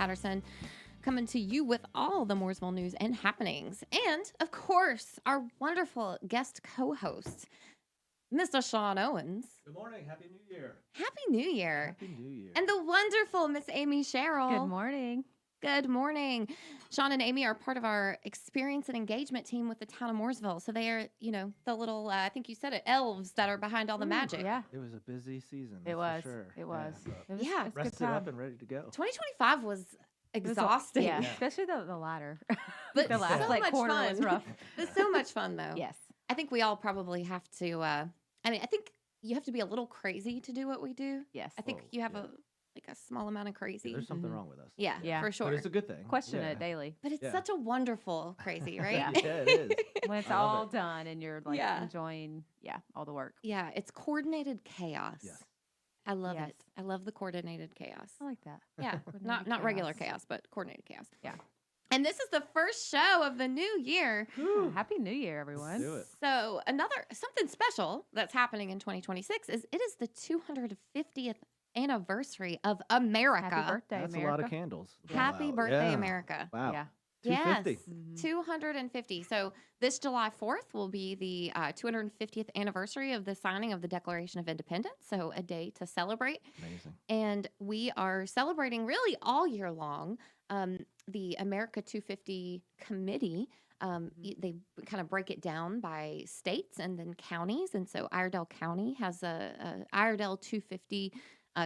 Patterson, coming to you with all the Mooresville news and happenings. And, of course, our wonderful guest co-host, Mr. Sean Owens. Good morning. Happy New Year. Happy New Year. Happy New Year. And the wonderful Miss Amy Sherrill. Good morning. Good morning. Sean and Amy are part of our experience and engagement team with the town of Mooresville. So they are, the little, I think you said it, elves that are behind all the magic. Yeah, It was a busy season. it was. For sure. It was. Yeah, It was, Yeah. it was a good rested up time. and ready to go. 2025 was It was exhausting. Yeah, Yeah. especially the latter. But the last so like much quarter fun. was rough. But so much fun, though. Yes. I think we all probably have to, I think you have to be a little crazy to do what we do. Yes. I think Whoa, you have yeah. a small amount of crazy. There's something Mhm. wrong with us. Yeah, Yeah. for sure. But it's a good thing. Question yeah. it daily. But it's Yeah. such a wonderful crazy, right? Yeah. Yeah, it is. When it's I love all it. done and you're like Yeah. enjoying, all the work. Yeah, it's coordinated chaos. Yes. I love Yes. it. I love the coordinated chaos. I like that. Yeah, Coordinated not regular chaos. chaos, but coordinated chaos. Yeah. And this is the first show of the new year. Yeah, Happy New Year, everyone. do it. So something special that's happening in 2026 is it is the 250th anniversary of America. Happy birthday, That's America. a lot of candles. Happy Wow. birthday, Yeah. America. Wow. Yeah. 250. Yes. Mhm. 250. So this July 4th will be the 250th anniversary of the signing of the Declaration of Independence. So a day to celebrate. Amazing. And we are celebrating really all year long. The America 250 Committee, they kind of break it down by states and then counties. And so Iredell County has a Iredell 250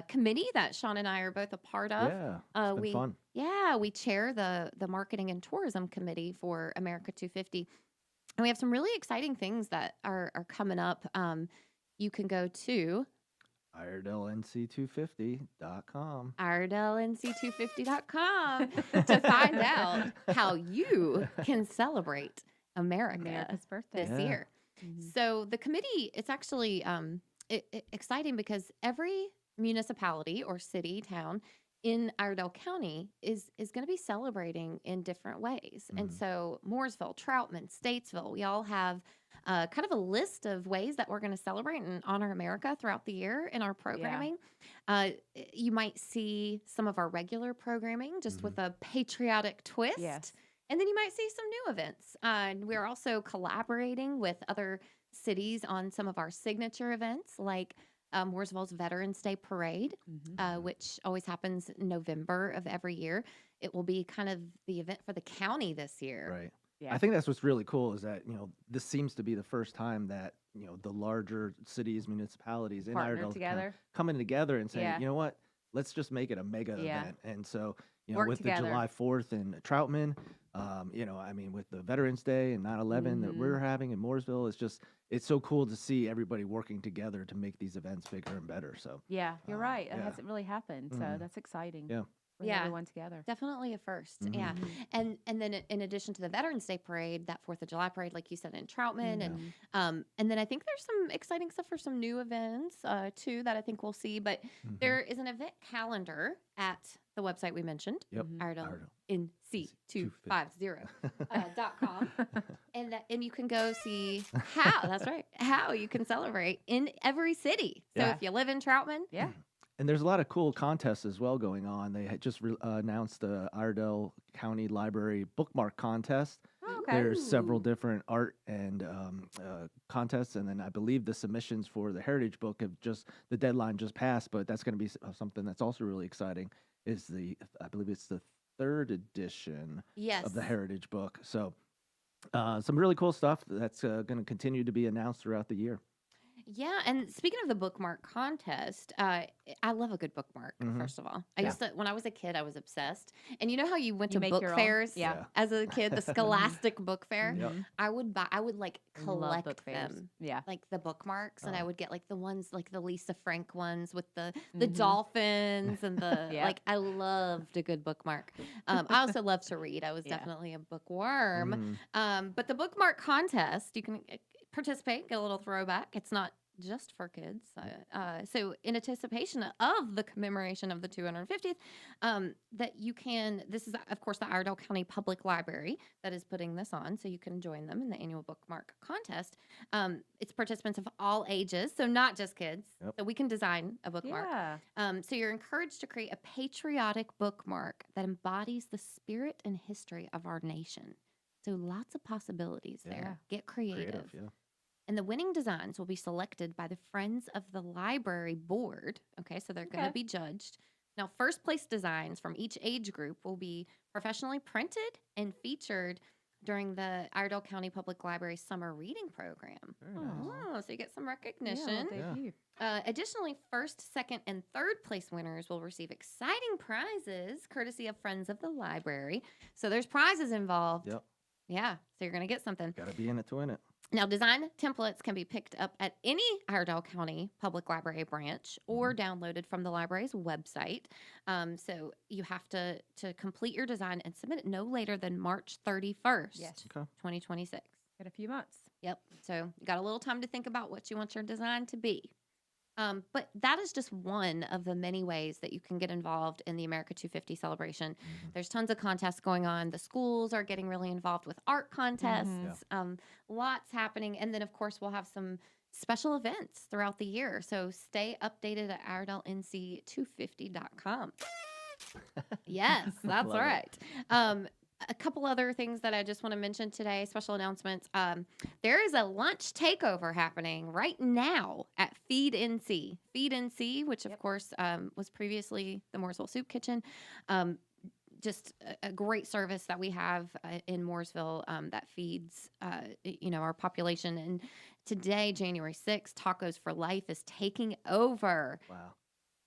committee that Sean and I are both a part of. Yeah. It's been fun. Yeah, we chair the Marketing and Tourism Committee for America 250. And we have some really exciting things that are coming up. You can go to IredellNC250.com. IredellNC250.com to find out how you can celebrate America America's birthday. this Yeah. year. Mhm. So the committee, it's actually exciting because every municipality or city, town in Iredell County is going to be celebrating in different ways. And Mhm. so Mooresville, Troutman, Statesville, we all have kind of a list of ways that we're going to celebrate and honor America throughout the year in our programming. You might see some of our regular programming just with a patriotic twist. Yes. And then you might see some new events. And we're also collaborating with other cities on some of our signature events, like Mooresville's Veterans Day Parade, Mhm. which always happens in November of every year. It will be kind of the event for the county this year. Right. Yeah. I think that's what's really cool is that, this seems to be the first time that, the larger cities, municipalities in Partner Iredell County together. coming together and saying, Yeah. you know what, let's just make it a mega Yeah. event. And so, Work with together. the July 4th in Troutman, with the Veterans Day and 9/11 that we're having in Mooresville, it's so cool to see everybody working together to make these events bigger and better. So Yeah, you're right. It yeah. hasn't really happened. So Mhm. that's exciting. Yeah. Bring Yeah. everyone together. Definitely a 1st. Mhm. Yeah. Mhm. And then in addition to the Veterans Day Parade, that 4th of July parade, like you said, in Troutman. Mhm. And then I think there's some exciting stuff for some new events too that I think we'll see. But Mhm. there is an event calendar at the website we mentioned, Yep. Mhm. Iredell. IredellNC250.com. And you can go see how you can celebrate in every city. So Yeah. if you live in Troutman, Yeah. And there's a lot of cool contests as well going on. They had just announced the Iredell County Library Bookmark Contest. Oh, okay. There's several Ooh. different art and contests, and then I believe the submissions for the Heritage Book the deadline just passed, but that's going to be something that's also really exciting. I believe it's the 3rd edition yes. of the Heritage Book. So some really cool stuff that's going to continue to be announced throughout the year. Yeah, and speaking of the bookmark contest, I love a good bookmark. Mhm. First of all, Yeah. when I was a kid, I was obsessed. And you know how you went You to make book your own? fairs? Yeah. As a kid, the Scholastic Book Fair. Yep. Mhm. I would like Love collect book fairs. them, Yeah. like the bookmarks, and I Oh. would get like the ones like the Lisa Frank ones with the Mhm. dolphins and the Yeah. like. I loved a good bookmark. I also love to read. I was Yeah. definitely a bookworm. Mhm. But the bookmark contest, you can participate, get a little throwback. It's not just for kids. So in anticipation of the commemoration of the 250th, that you can, this is, of course, the Iredell County Public Library that is putting this on, so you can join them in the annual bookmark contest. It's participants of all ages, so not just kids. Yep. So we can design a bookmark. Yeah. So you're encouraged to create a patriotic bookmark that embodies the spirit and history of our nation. So lots of possibilities there. Get creative. Yeah. And the winning designs will be selected by the Friends of the Library Board. Okay, so they're going to be judged. Now, first place designs from each age group will be professionally printed and featured during the Iredell County Public Library Summer Reading Program. Very nice. Oh, so you get some recognition. Additionally, first, second, and third place winners will receive exciting prizes courtesy of Friends of the Library. So there's prizes involved. Yep. Yeah, so you're going to get something. Got to be in it to win it. Now, design templates can be picked up at any Iredell County Public Library branch or downloaded from the library's website. So you have to complete your design and submit it no later than March 31st, 2026. Got a few months. Yep. So you got a little time to think about what you want your design to be. But that is just one of the many ways that you can get involved in the America 250 celebration. There's tons of contests going on. The schools are getting really involved with art contests. Lots happening. And then, of course, we'll have some special events throughout the year. So stay updated at IredellNC250.com. Yes, that's right. A couple other things that I just want to mention today, special announcements. There is a lunch takeover happening right now at Feed NC. Feed NC, which of course was previously the Mooresville Soup Kitchen. Just a great service that we have in Mooresville that feeds, our population. And today, January 6th, Tacos for Life is taking over. Wow.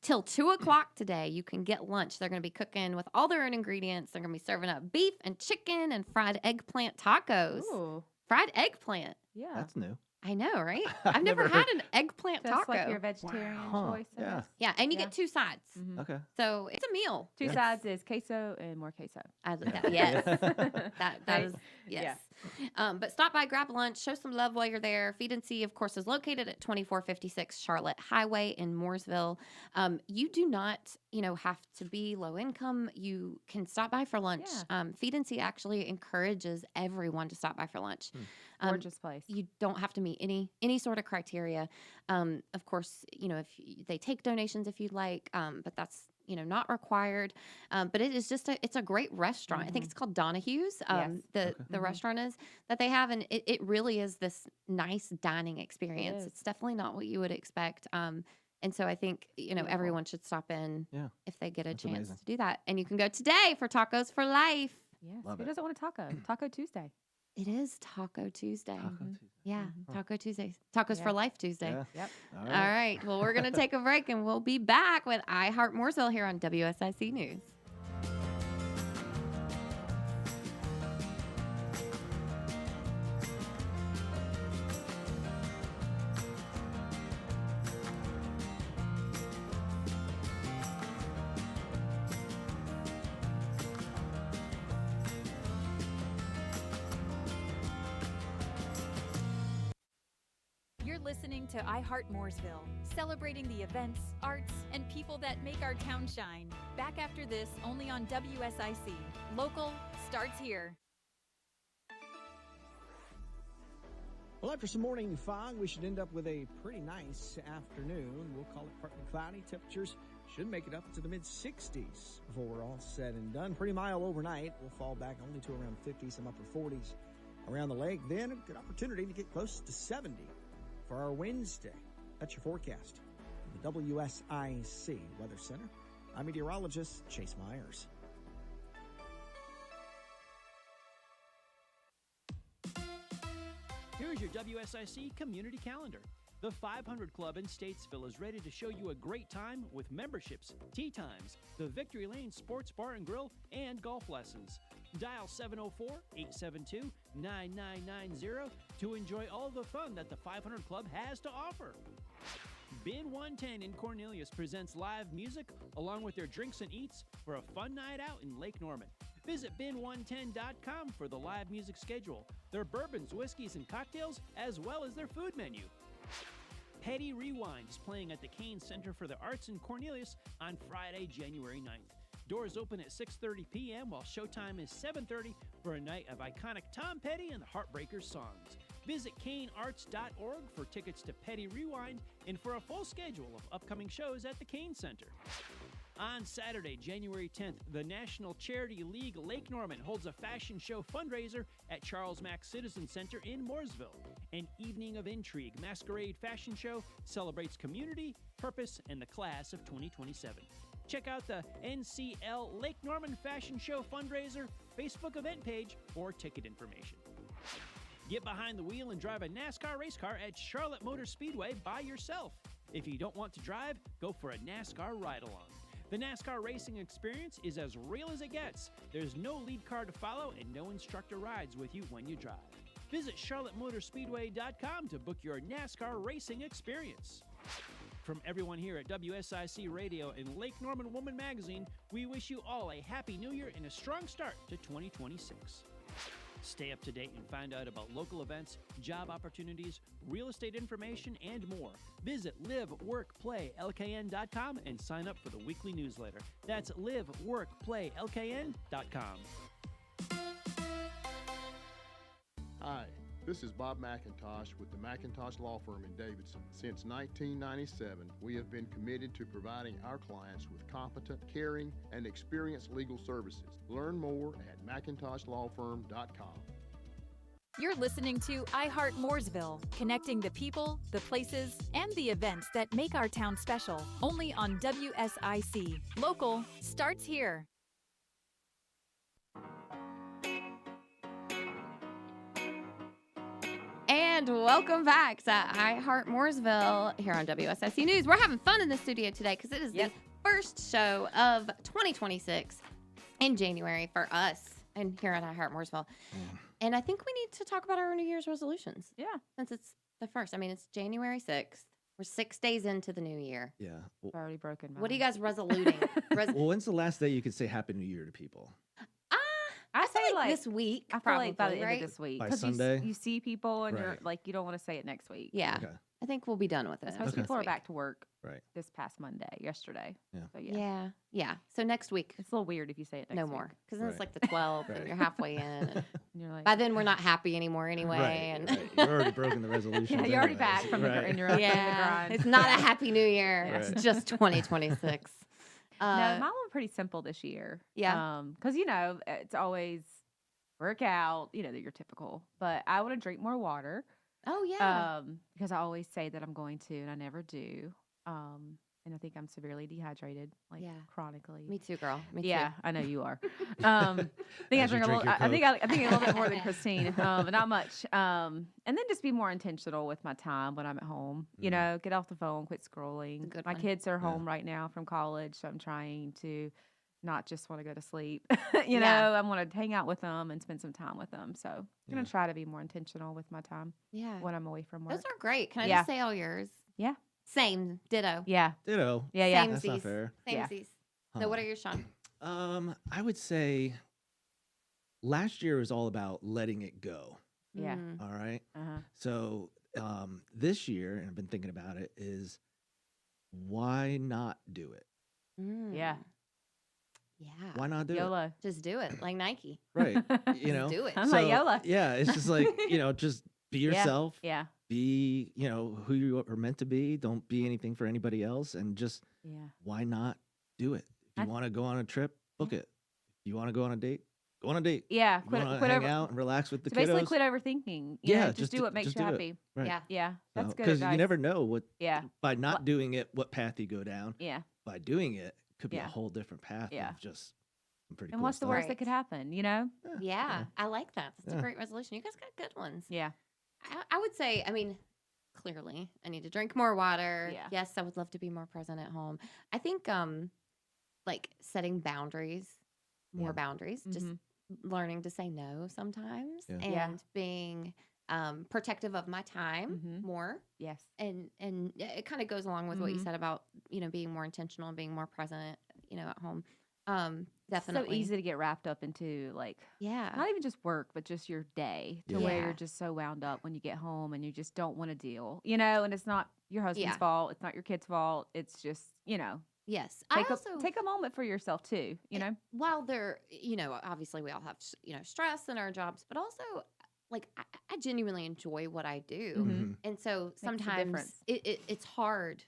Till 2 o'clock today, you can get lunch. They're going to be cooking with all their own ingredients. They're going to be serving up beef and chicken and fried eggplant tacos. Ooh. Fried eggplant. Yeah. That's new. I know, right? I've never had an eggplant That's taco. like your vegetarian choice. I guess. Yeah, and you get 2 sides. Okay. So it's a meal. 2 sides is queso and more queso. Yes. that is, yes. But stop by, grab lunch, show some love while you're there. Feed and See, of course, is located at 2456 Charlotte Highway in Mooresville. You do not, have to be low income. You can stop by for lunch. Feed and See actually encourages everyone to stop by for lunch. Gorgeous place. You don't have to meet any sort of criteria. Of course, if they take donations if you'd like, but that's not required. But it is just it's a great restaurant. I think it's called Donahue's. The restaurant is that they have, and it really is this nice dining experience. It's definitely not what you would expect. And so I think everyone should stop in if they get a chance to do that. And you can go today for Tacos for Life. Yes. Love Who it. doesn't want a taco? Taco Tuesday. It is Taco Tuesday. Taco Tuesday. Yeah, Taco Tuesday. Tacos for Life Tuesday. Yeah. Yep. All All right. Well, we're going to take a break and we'll be back with Heart Mooresville here on WSIC News. You're listening to Heart Mooresville, celebrating the events, arts, and people that make our town shine. Back after this, only on WSIC. Local starts here. Well, after some morning fog, we should end up with a pretty nice afternoon. We'll call it partly cloudy. Temperatures should make it up to the mid-60s before we're all said and done. Pretty mild overnight. We'll fall back only to around 50, some upper 40s around the lake. Then a good opportunity to get close to 70 for our Wednesday. That's your forecast. The WSIC Weather Center. I'm meteorologist Chase Myers. Here's your WSIC community calendar. The 500 Club in Statesville is ready to show you a great time with memberships, tea times, the Victory Lane Sports Bar and Grill, and golf lessons. Dial 704-872-9990 to enjoy all the fun that the 500 Club has to offer. Bin 110 in Cornelius presents live music along with their drinks and eats for a fun night out in Lake Norman. Visit bin110.com for the live music schedule, their bourbons, whiskeys, and cocktails, as well as their food menu. Petty Rewind is playing at the Kane Center for the Arts in Cornelius on Friday, January 9th. Doors open at 6:30 p.m., while showtime is 7:30 for a night of iconic Tom Petty and the Heartbreakers songs. Visit kanearts.org for tickets to Petty Rewind and for a full schedule of upcoming shows at the Kane Center. On Saturday, January 10th, the National Charity League Lake Norman holds a fashion show fundraiser at Charles Mack Citizen Center in Mooresville. An evening of intrigue masquerade fashion show celebrates community, purpose, and the class of 2027. Check out the NCL Lake Norman Fashion Show fundraiser Facebook event page for ticket information. Get behind the wheel and drive a NASCAR race car at Charlotte Motor Speedway by yourself. If you don't want to drive, go for a NASCAR ride-along. The NASCAR racing experience is as real as it gets. There's no lead car to follow and no instructor rides with you when you drive. Visit charlottemotorspeedway.com to book your NASCAR racing experience. From everyone here at WSIC Radio and Lake Norman Woman Magazine, we wish you all a happy new year and a strong start to 2026. Stay up to date and find out about local events, job opportunities, real estate information, and more. Visit liveworkplaylkn.com and sign up for the weekly newsletter. That's liveworkplaylkn.com. Hi, this is Bob McIntosh with the McIntosh Law Firm in Davidson. Since 1997, we have been committed to providing our clients with competent, caring, and experienced legal services. Learn more at McIntoshLawFirm.com. You're listening to iHeart Mooresville, connecting the people, the places, and the events that make our town special. Only on WSIC. Local starts here. And welcome back to Heart Mooresville here on WSIC News. We're having fun in the studio today because it is the first show of 2026 in January for us and here at Heart Mooresville. And I think we need to talk about our New Year's resolutions. Yeah. Since it's the first. I mean, it's January 6th. We're 6 days into the new year. Yeah. I've already broken mine. What are you guys resoluting? Well, when's the last day you could say Happy New Year to people? I say, feel like like, this week. I feel like by the probably, end right? of this week. By 'Cause Sunday? you see people and you're Right. like, you don't want to say it next week. Yeah. Okay. I think we'll be done with it. Most Okay. people are this back to work Right. this past yesterday. Yeah. So week. yeah. Yeah. So next week, It's a little weird if you say it next no week. more. Because then it's Right. like the 12th Right. and you're halfway in. And And you're like, by then, we're not happy anymore anyway. Right, And right. You've already broken the resolution. yeah, you're already back from the right. and you're up in the yeah, grind. it's not a happy new year. Right. It's just 2026. No, mine were pretty simple this year. Yeah. Because, it's always work out, your typical. But I want to drink more water. Oh, yeah. Because I always say that I'm going to, and I never do. And I think I'm severely dehydrated, like Yeah. chronically. Me too, girl. Me Yeah, too. I know you are. I think I As you drink a drink little. your I think Coke. I think a little bit more than Christine, but not much. And then just be more intentional with my time when I'm at home. Get off the phone, quit scrolling. good My one. kids are Yeah. home right now from college, so I'm trying to not just want to go to sleep. Yeah. I want to hang out with them and spend some time with them. So I'm gonna Yeah. try to be more intentional with my time Yeah. when I'm away from work. Those are great. Can I Yeah. just say all yours? Yeah. Same. Ditto. Yeah, Ditto. yeah, yeah. Same. That's not Samesies. fair. Yeah. Samesies. Huh. So what are yours, Sean? I would say last year was all about letting it go. Yeah. Mm. All right. Uh-huh. So this year, and I've been thinking about it, is why not do it? Yeah. Yeah. Why not do it? YOLO. Just do it like Nike. Right. You know. Do it. I'm like YOLO. Yeah, it's just like, just be Yeah. yourself. Yeah. Be, who you are meant to be. Don't be anything for anybody else. And just Yeah. why not do it? If I- you want to go on a trip, book it. If you want to go on a date, go on a date. Yeah. You Quit want to hang over. out and relax with the So basically, kiddos. quit overthinking. Yeah, Just just do do- what makes just you do it. happy. Right. Yeah. Yeah, that's good Because you advice. never know what, Yeah, by not doing it, what path you go down. yeah. By doing it, could be Yeah. a whole different path Yeah. of just some pretty And cool what's the stuff. worst Right. that could happen? Yeah. I like that. That's a Yeah. great resolution. You guys got good ones. Yeah. I would say, clearly, I need to drink more water. Yeah. Yes, I would love to be more present at home. I think, like setting boundaries, more Yeah. boundaries, just Mhm. learning to say no sometimes, Yeah. and Yeah. being protective of my time Mhm. more. Yes. And it kind of goes along with what you Mhm. said about being more intentional and being more present at home. Definitely. So easy to get wrapped up into like Yeah. not even just work, but just your day to Yeah. where Yeah. you're just so wound up when you get home and you just don't want to deal, and it's not your husband's Yeah. fault. It's not your kid's fault. It's just, Yes. take I also take a moment for yourself too, while they're, obviously we all have, stress in our jobs, but also like I genuinely enjoy what I do. Mhm. And so a sometimes difference. it's hard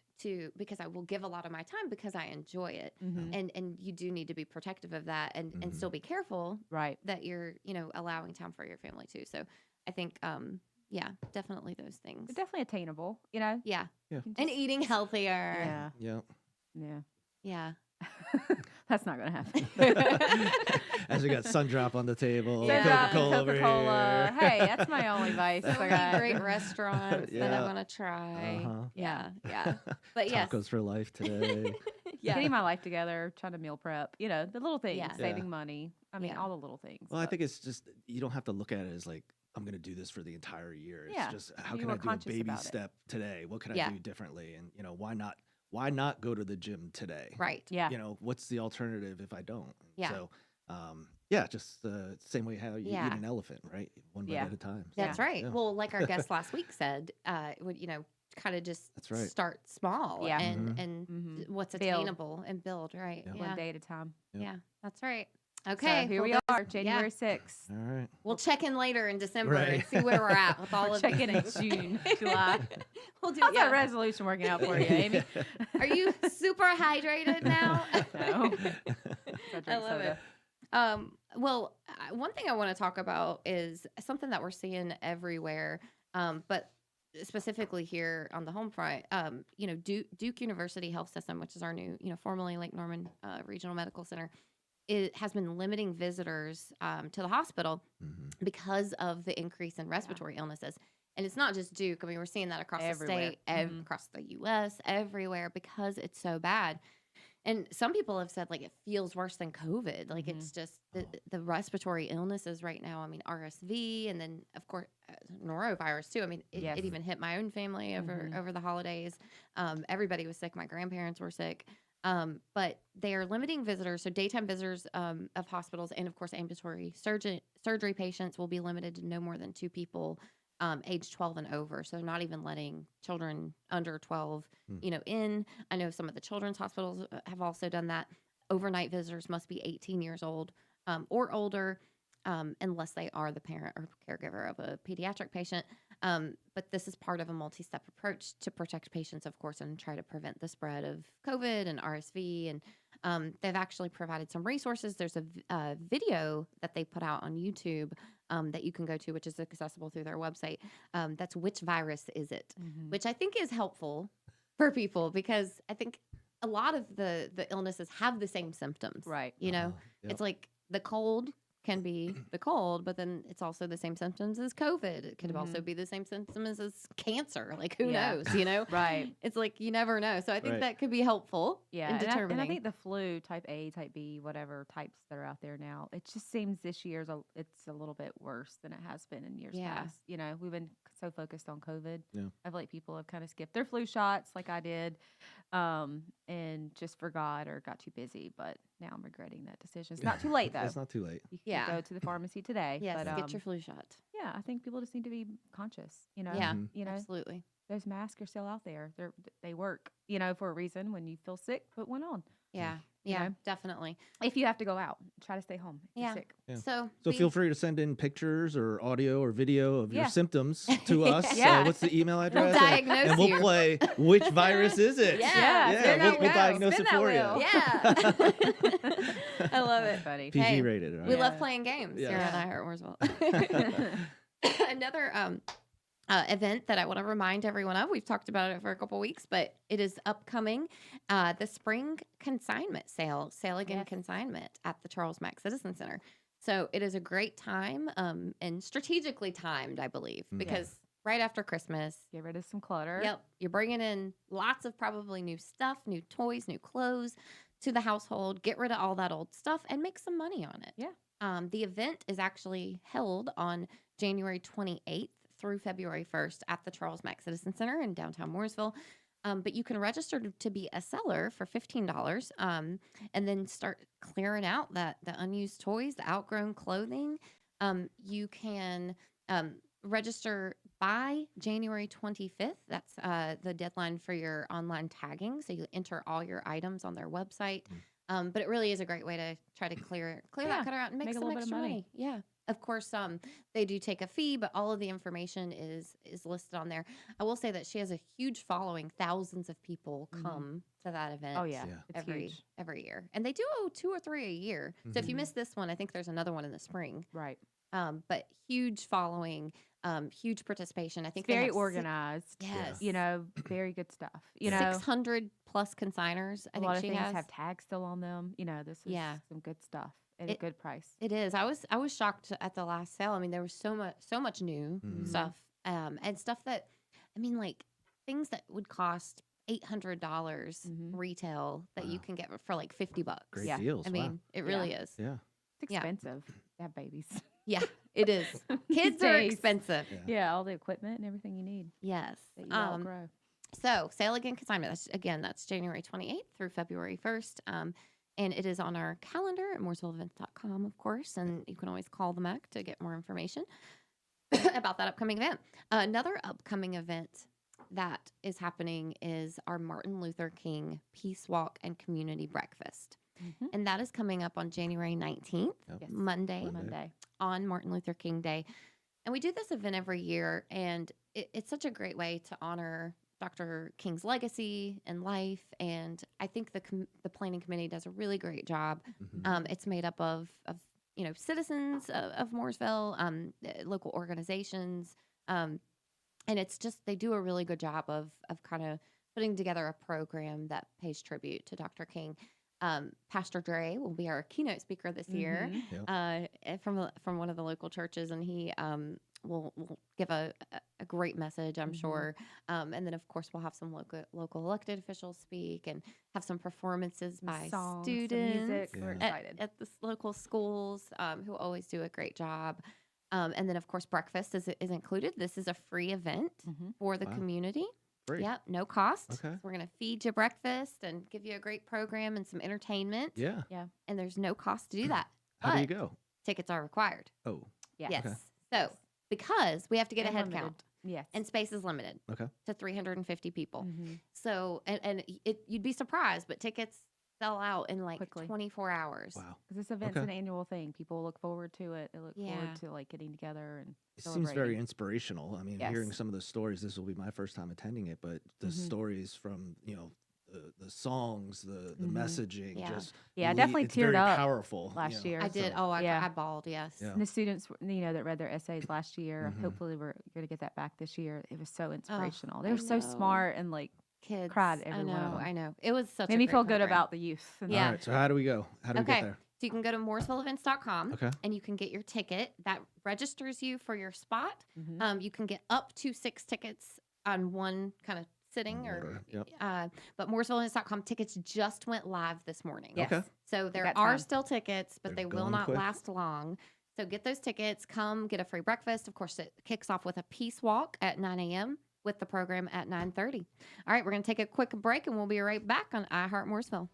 because I will give a lot of my time because I enjoy it. Mhm. And you do need to be protective of that and Mhm. still be careful Right. that you're, allowing time for your family too. So I think, yeah, definitely those things. They're definitely attainable, Yeah. Yeah. You can And just- eating healthier. Yeah. Yeah. Yeah. Yeah. That's not going to happen. As we got Sundrop on the table, Yeah. Coca-Cola over Coca-Cola. here. Hey, that's my only vice. So I many got. great restaurants that Yeah. I want to try. Uh-huh. Yeah. Yeah. But yes. Tacos for life today. Yeah. Getting my life together, trying to meal prep, the little things, Yeah. saving money. I mean, Yeah. all the little things. Well, I but- think it's just you don't have to look at it as like I'm going to do this for the entire year. It's Yeah, just how be can more I do a conscious baby about it. step today? What can Yeah. I do differently? And why not go to the gym today? Right. Yeah. What's the alternative if I don't? Yeah. So, just the same way how you Yeah. eat an elephant, right? One bite Yeah. at a time. That's So, right. yeah. Well, like our guest last week said, would kind of just That's right. start small Yeah. and Mhm. what's Build. attainable and build, right? Yeah. One day at a time. Yep. Yeah, that's right. Okay, So here well, we those- are, January 6th. All right. We'll check in later in December and Right. see where we're at with all We're of checking in these June, things. July. We'll do. How's Yeah. that resolution working out for you, Amy? Are you super hydrated now? No. I love it. Well, one thing I want to talk about is something that we're seeing everywhere, but specifically here on the home front. Duke University Health System, which is our new, formerly Lake Norman Regional Medical Center, it has been limiting visitors to the hospital Mhm. because of the increase in respiratory illnesses. And it's not just Duke. I mean, we're seeing that across Everywhere. the state, Mhm. across the U.S., everywhere, because it's so bad. And some people have said, like, it feels worse than COVID. Like, it's just the respiratory illnesses right now. I mean, RSV, and then, of course, norovirus, too. I mean, Yes. it even hit my own family over the holidays. Everybody was sick. My grandparents were sick. But they are limiting visitors. So daytime visitors of hospitals and, of course, ambulatory surgery patients will be limited to no more than 2 people age 12 and over. So not even letting children under 12, in. I know some of the children's hospitals have also done that. Overnight visitors must be 18 years old or older, unless they are the parent or caregiver of a pediatric patient. But this is part of a multi-step approach to protect patients, of course, and try to prevent the spread of COVID and RSV. And they've actually provided some resources. There's a video that they put out on YouTube that you can go to, which is accessible through their website. That's Which Virus Is It? Which I think is helpful for people because I think a lot of the illnesses have the same symptoms. Right. Yep. It's like the cold can be the cold, but then it's also the same symptoms as COVID. It could also be the same symptoms as cancer. Like, who Yeah. knows, Right. It's like you never know. So I think Right. that could be helpful Yeah. in And determining. I think the flu, type A, type B, whatever types that are out there now, it just seems this year's it's a little bit worse than it has been in years Yeah. past. We've been so focused on COVID. Yeah. I feel like people have kind of skipped their flu shots like I did and just forgot or got too busy. But now I'm regretting that decision. It's not too late, though. It's not too late. You can Yeah. go to the pharmacy today. Yes, but, get your flu shot. yeah, I think people just need to be conscious. Yeah, Mhm. absolutely. Those masks are still out there. They work, for a reason. When you feel sick, put one on. Yeah, You yeah, know? definitely. If you have to go out, try to stay home. If Yeah. you're sick. Yeah. So So feel free to send in pictures or audio or video of Yeah. your symptoms to us. Yeah. What's the email address? We'll diagnose and we'll you. play Which Virus Is It? Yeah, Yeah, there we'll, you we'll go. diagnose Spin it that for wheel. you. Yeah. I love it. Funny. PG Hey, rated, right? We love Yeah. playing games Yeah. here at iHeart Mooresville. Another event that I want to remind everyone of, we've talked about it for a couple weeks, but it is upcoming, the spring consignment sale, Sale Again Yes. consignment at the Charles Mack Citizen Center. So it is a great time and strategically timed, I believe, because right after Christmas, Get rid of some clutter. yep, you're bringing in lots of probably new stuff, new toys, new clothes to the household. Get rid of all that old stuff and make some money on it. Yeah. The event is actually held on January 28th through February 1st at the Charles Mack Citizen Center in downtown Mooresville. But you can register to be a seller for $15, and then start clearing out the unused toys, the outgrown clothing. You can register by January 25th. That's the deadline for your online tagging. So you enter all your items on their website. But it really is a great way to try to clear Yeah, that cutter out and make make a some little bit of extra money. money. Yeah. Of course, they do take a fee, but all of the information is listed on there. I will say that she has a huge following. Thousands of people come to that event. Oh yeah, Yeah. it's huge. Every year, and they do 2 or 3 a year. So if you miss this one, I think there's another one in the spring. Right. But huge following, huge participation. I think It's very they have organized. Yes. You know, very good stuff. You know, 600 plus consigners. I a think lot of she things has. have tags still on them. You know, this is Yeah. some good stuff at a good price. It is. I was shocked at the last sale. I mean, there was so much new stuff, and stuff that, I mean, like things that would cost $800 retail that you can get for like $50. Great Yeah. deals. I mean, it really is. Yeah. It's Yeah. expensive to have babies. Yeah, it is. Kids These are days. expensive. Yeah. Yeah, all the equipment and everything you need Yes. that you outgrow. So sale again consignment. That's January 28th through February 1st. And it is on our calendar at mooresvilleevents.com, of course. And you can always call the MAC to get more information about that upcoming event. Another upcoming event that is happening is our Martin Luther King Peace Walk and Community Breakfast. And that is coming up on January 19th, Yep. Monday, Monday. on Martin Luther King Day. And we do this event every year, and it's such a great way to honor Dr. King's legacy and life. And I think the planning committee does a really great job. It's made up of citizens of Mooresville, local organizations, and it's just they do a really good job of kind of putting together a program that pays tribute to Dr. King. Pastor Dre will be our keynote speaker this year, from one of the local churches, and he will give a great message, I'm sure. And then, of course, we'll have some local elected officials speak and have some performances by Songs, some students music. We're excited. at the local schools who always do a great job. And then, of course, breakfast is included. This is a free event for the community. Free. Yep, no cost. Okay. So we're going to feed you breakfast and give you a great program and some entertainment. Yeah. And there's no cost to do that. How do you But go? Tickets are required. Oh. Yes. Yes. Okay. So because we have to get a And head limited. count Yes. and space is limited Okay. to 350 people. Mhm. So, and you'd be surprised, but tickets sell out in like Quickly. 24 hours. Wow. 'Cause this event's Okay. an annual thing. People look forward to it. They look Yeah. forward to like getting together and It seems very celebrating. inspirational. I mean, Yes. hearing some of the stories, this will be my first time attending it, but the stories from, the songs, the messaging, Yeah. just Yeah, I definitely it's teared very up powerful. last year. I did. So- Oh, I Yeah. bawled. Yes. Yeah. And the students, that read their essays last year, Mhm. hopefully we're going to get that back this year. It was so inspirational. They I were so know. smart and like Kids. cried every one of them. I know. It was such made a me great feel good program. about the youth. And Yeah. All right. So how do we go? How do we Okay. get there? So you can go to mooresvilleevents.com Okay. and you can get your ticket. That registers you for your spot. Mhm. You can get up to 6 tickets on one kind of sitting One or order, yep. but mooresvilleevents.com tickets just went live this morning. Yes. Okay. So there got are time. still tickets, but They're they will going not quick. last long. So get those tickets, come get a free breakfast. Of course, it kicks off with a peace walk at 9 a.m. with the program at 9:30. All right, we're going to take a quick break and we'll be right back on iHeart Mooresville.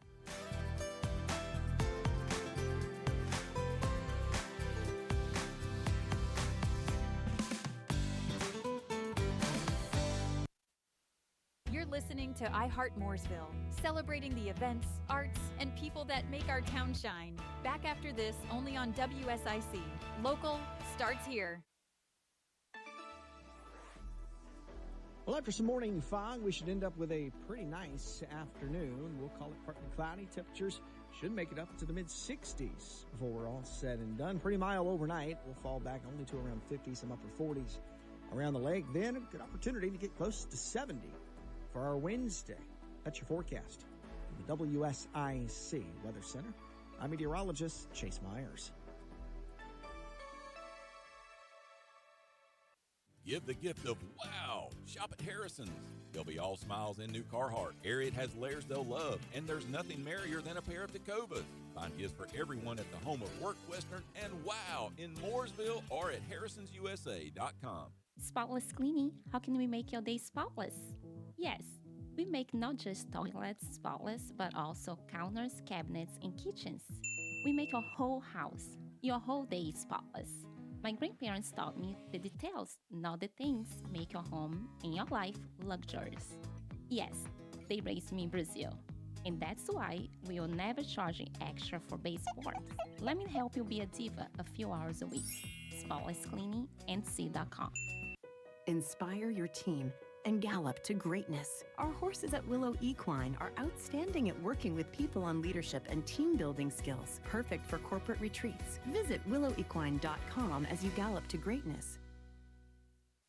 You're listening to iHeart Mooresville, celebrating the events, arts, and people that make our town shine. Back after this, only on WSIC. Local starts here. Well, after some morning fog, we should end up with a pretty nice afternoon. We'll call it partly cloudy. Temperatures should make it up into the mid-60s before we're all said and done. Pretty mild overnight. We'll fall back only to around 50, some upper 40s around the lake. Then a good opportunity to get close to 70 for our Wednesday. That's your forecast from the WSIC Weather Center. I'm meteorologist Chase Myers. Give the gift of wow. Shop at Harrison's. They'll be all smiles in new Carhartt. Ariat has layers they'll love, and there's nothing merrier than a pair of Tacovas. Find gifts for everyone at the home of Work Western and wow in Mooresville or at harrisonsusa.com. Spotless cleaning. How can we make your day spotless? Yes, We make not just toilets spotless, but also counters, cabinets, and kitchens. We make your whole house, your whole day spotless. My grandparents taught me the details, not the things, make your home and your life luxurious. Yes, they raised me in Brazil. And that's why we will never charge you extra for base sports. Let me help you be a diva a few hours a week. Spotless Cleaning and C.com. Inspire your team and gallop to greatness. Our horses at Willow Equine are outstanding at working with people on leadership and team building skills, perfect for corporate retreats. Visit willowequine.com as you gallop to greatness.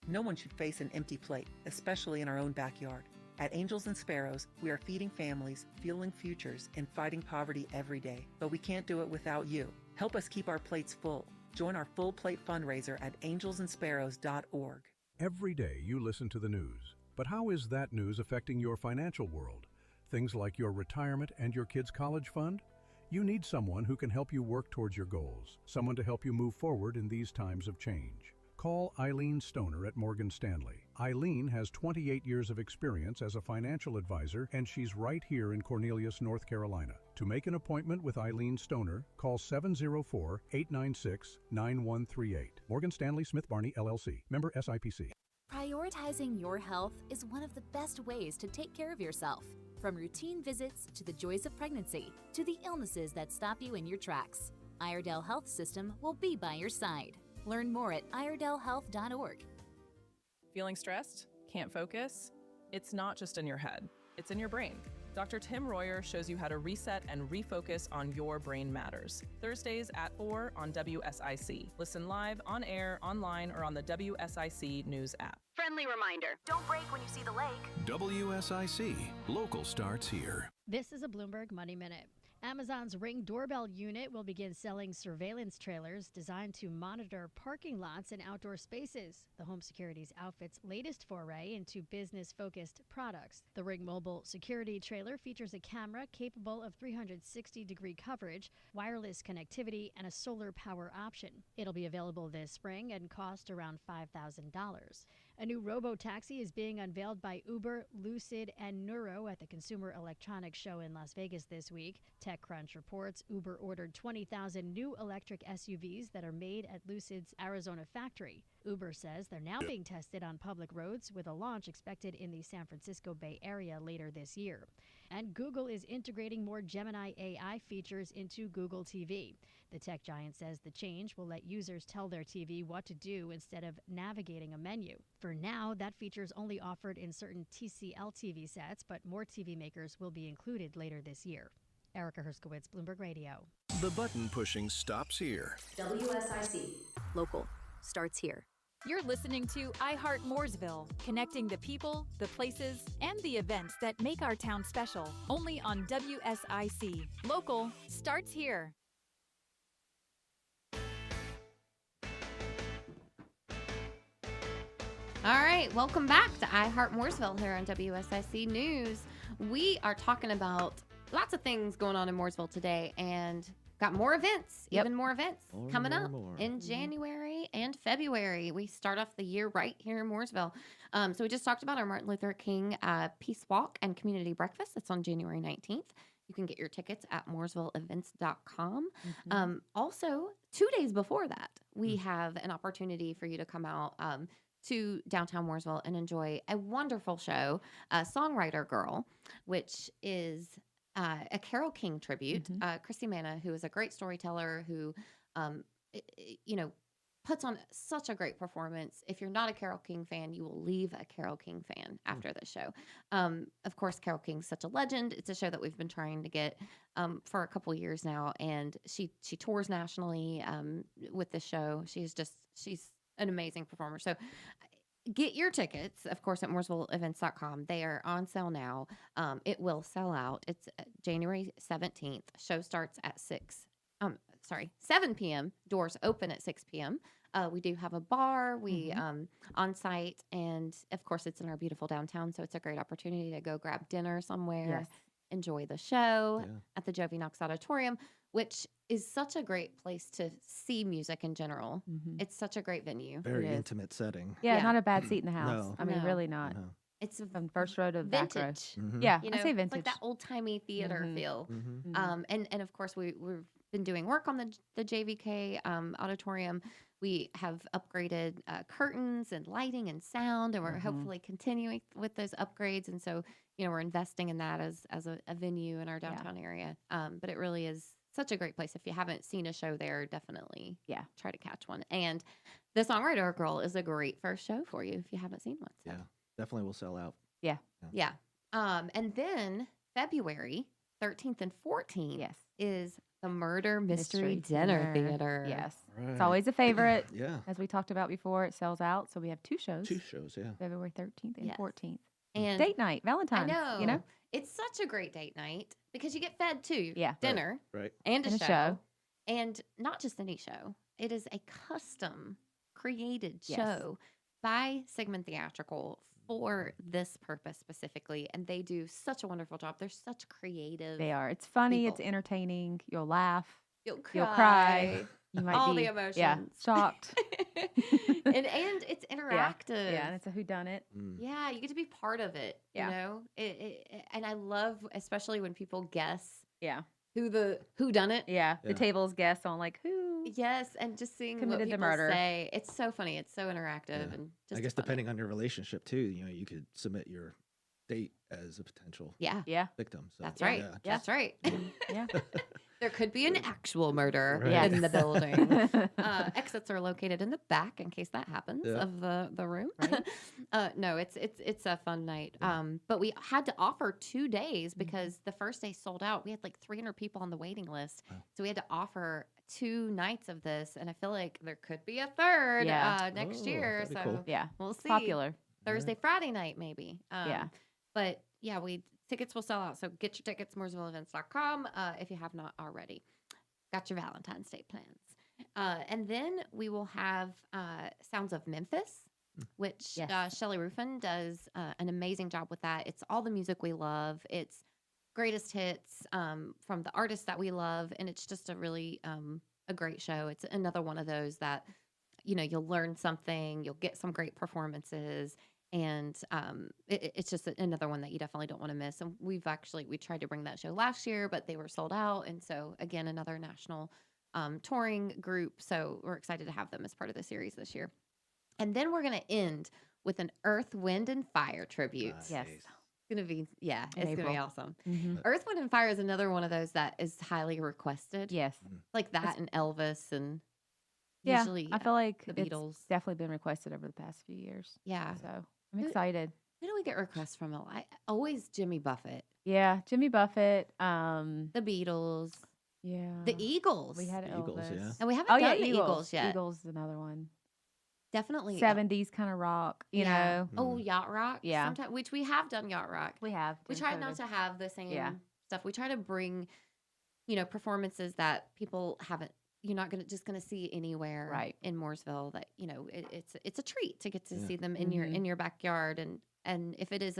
No one should face an empty plate, especially in our own backyard. At Angels and Sparrows, we are feeding families, fueling futures, and fighting poverty every day. But we can't do it without you. Help us keep our plates full. Join our full plate fundraiser at angelsandsparrows.org. Every day you listen to the news, but how is that news affecting your financial world? Things like your retirement and your kids' college fund? You need someone who can help you work towards your goals, someone to help you move forward in these times of change. Call Eileen Stoner at Morgan Stanley. Eileen has 28 years of experience as a financial advisor, and she's right here in Cornelius, North Carolina. To make an appointment with Eileen Stoner, call 704-896-9138. Morgan Stanley Smith Barney, LLC. Member SIPC. Prioritizing your health is one of the best ways to take care of yourself. From routine visits to the joys of pregnancy to the illnesses that stop you in your tracks, Iredell Health System will be by your side. Learn more at iredellhealth.org. Feeling stressed? Can't focus? It's not just in your head, it's in your brain. Dr. Tim Royer shows you how to reset and refocus on Your Brain Matters. Thursdays at 4 on WSIC. Listen live, on air, online, or on the WSIC News app. Friendly reminder, don't brake when you see the lake. WSIC. Local starts here. This is a Bloomberg Money Minute. Amazon's Ring doorbell unit will begin selling surveillance trailers designed to monitor parking lots and outdoor spaces, the home securities outfit's latest foray into business-focused products. The Ring mobile security trailer features a camera capable of 360-degree coverage, wireless connectivity, and a solar power option. It'll be available this spring and cost around $5,000. A new robo-taxi is being unveiled by Uber, Lucid, and Nuro at the Consumer Electronics Show in Las Vegas this week. TechCrunch reports Uber ordered 20,000 new electric SUVs that are made at Lucid's Arizona factory. Uber says they're now being tested on public roads with a launch expected in the San Francisco Bay Area later this year. And Google is integrating more Gemini AI features into Google TV. The tech giant says the change will let users tell their TV what to do instead of navigating a menu. For now, that feature is only offered in certain TCL TV sets, but more TV makers will be included later this year. Erica Herskowitz, Bloomberg Radio. The button pushing stops here. WSIC. Local starts here. You're listening to Heart Mooresville, connecting the people, the places, and the events that make our town special. Only on WSIC. Local starts here. All right, welcome back to Heart Mooresville here on WSIC News. We are talking about lots of things going on in Mooresville today, and got more events, even more events coming up in January and February. We start off the year right here in Mooresville. So we just talked about our Martin Luther King Peace Walk and Community Breakfast. It's on January 19th. You can get your tickets at mooresvilleevents.com. Also, 2 days before that, we have an opportunity for you to come out to downtown Mooresville and enjoy a wonderful show, Songwriter Girl, which is a Carole King tribute. Chrissy Manna, who is a great storyteller, who, puts on such a great performance. If you're not a Carole King fan, you will leave a Carole King fan after the show. Of course, Carole King's such a legend. It's a show that we've been trying to get for a couple years now, and she tours nationally with the show. She's an amazing performer. So get your tickets, of course, at mooresvilleevents.com. They are on sale now. It will sell out. It's January 17th. Show starts at 7 p.m. Doors open at 6 p.m. We do have a bar, on site, and of course, it's in our beautiful downtown, so it's a great opportunity to go grab dinner somewhere, enjoy the show at the Jovi Knox Auditorium, which is such a great place to see music in general. It's such a great venue. Very intimate setting. Yeah, not a bad seat in the house. No. I mean, really not. No. It's From first row to back row. vintage. Yeah, You I know, say it's vintage. like that old timey theater feel. Mhm. And of course we've been doing work on the JVK auditorium. We have upgraded curtains and lighting and sound, and we're hopefully continuing with those upgrades. And so, we're investing in that as a venue in our downtown area. But it really is such a great place. If you haven't seen a show there, definitely try to catch one. And the Songwriter Girl is a great first show for you if you haven't seen one. So. Yeah, definitely will sell out. Yeah. Yeah. And then February 13th and 14th is the Murder Mystery Dinner Theater. Yes. Right. It's always a favorite. Yeah. As we talked about before, it sells out. So we have 2 shows. 2 shows, yeah. February 13th and Yes. 14th. And date night, Valentine's. I know. You know? It's such a great date night because you get fed too. Yeah. Dinner. Right. And a And a show. show. And not just any show. It is a custom created Yes. show by Sigmund Theatrical for this purpose specifically. And they do such a wonderful job. They're such creative. They are. It's funny. It's people. entertaining. You'll laugh. You'll You'll cry. You might All be the emotions. Yeah, shocked. and it's interactive. Yeah, and it's a whodunit. Yeah, you get to be part of it. Yeah. You know, and I love, especially when people guess. Yeah. Who done it? Yeah. Yeah. The tables guess on like who. Yes, and just seeing what Committed the people murder. say. It's so funny. It's so interactive Yeah. and just I guess funny. depending on your relationship too, you could submit your date as a potential Yeah. victim. So That's right. yeah, That's right. Yeah. There could be an actual murder Right. in the building. Exits are located in the back in case that happens Yeah. of the room. No, it's a fun night. But we had to offer 2 days because the first day sold out. We had like 300 people on the waiting list, so we had to offer 2 nights of this. And I feel like there could be a third next Oh, year. that'd be So cool. Yeah. we'll see. Popular. Thursday, Friday night, maybe. Yeah. But yeah, tickets will sell out. So get your tickets, mooresvilleevents.com, if you have not already. Got your Valentine's Day plans. And then we will have Sounds of Memphis, which Yes. Shelley Ruffin does an amazing job with that. It's all the music we love. It's greatest hits from the artists that we love. And it's just a really a great show. It's another one of those that, you'll learn something, you'll get some great performances. And it's just another one that you definitely don't want to miss. And we tried to bring that show last year, but they were sold out. And so again, another national touring group. So we're excited to have them as part of the series this year. And then we're going to end with an Earth, Wind, and Fire tribute. Nice. Yes. It's going to be, it's going to be April. awesome. Mhm. Earth, Wind, and Fire is another one of those that is highly requested. Yes. Like that and Elvis and Yeah. usually I feel like the it's Beatles. definitely been requested over the past few years. Yeah. So I'm Who- excited. Who do we get requests from a lot? Always Jimmy Buffett, Yeah. Jimmy Buffett. the Beatles, Yeah. the Eagles. We had Eagles, Elvis. yeah. And we haven't Oh done yeah, the Eagles yet. Eagles is another one. Definitely 70s kind of rock, you know. Oh, Yacht Rock. Yeah. Sometime, which we have done Yacht Rock. We have. We try not to have the same Yeah. stuff. We try to bring, performances that people haven't. You're not gonna see anywhere Right. in Mooresville. That it's a treat to get to Yeah. see them in your backyard. And if it is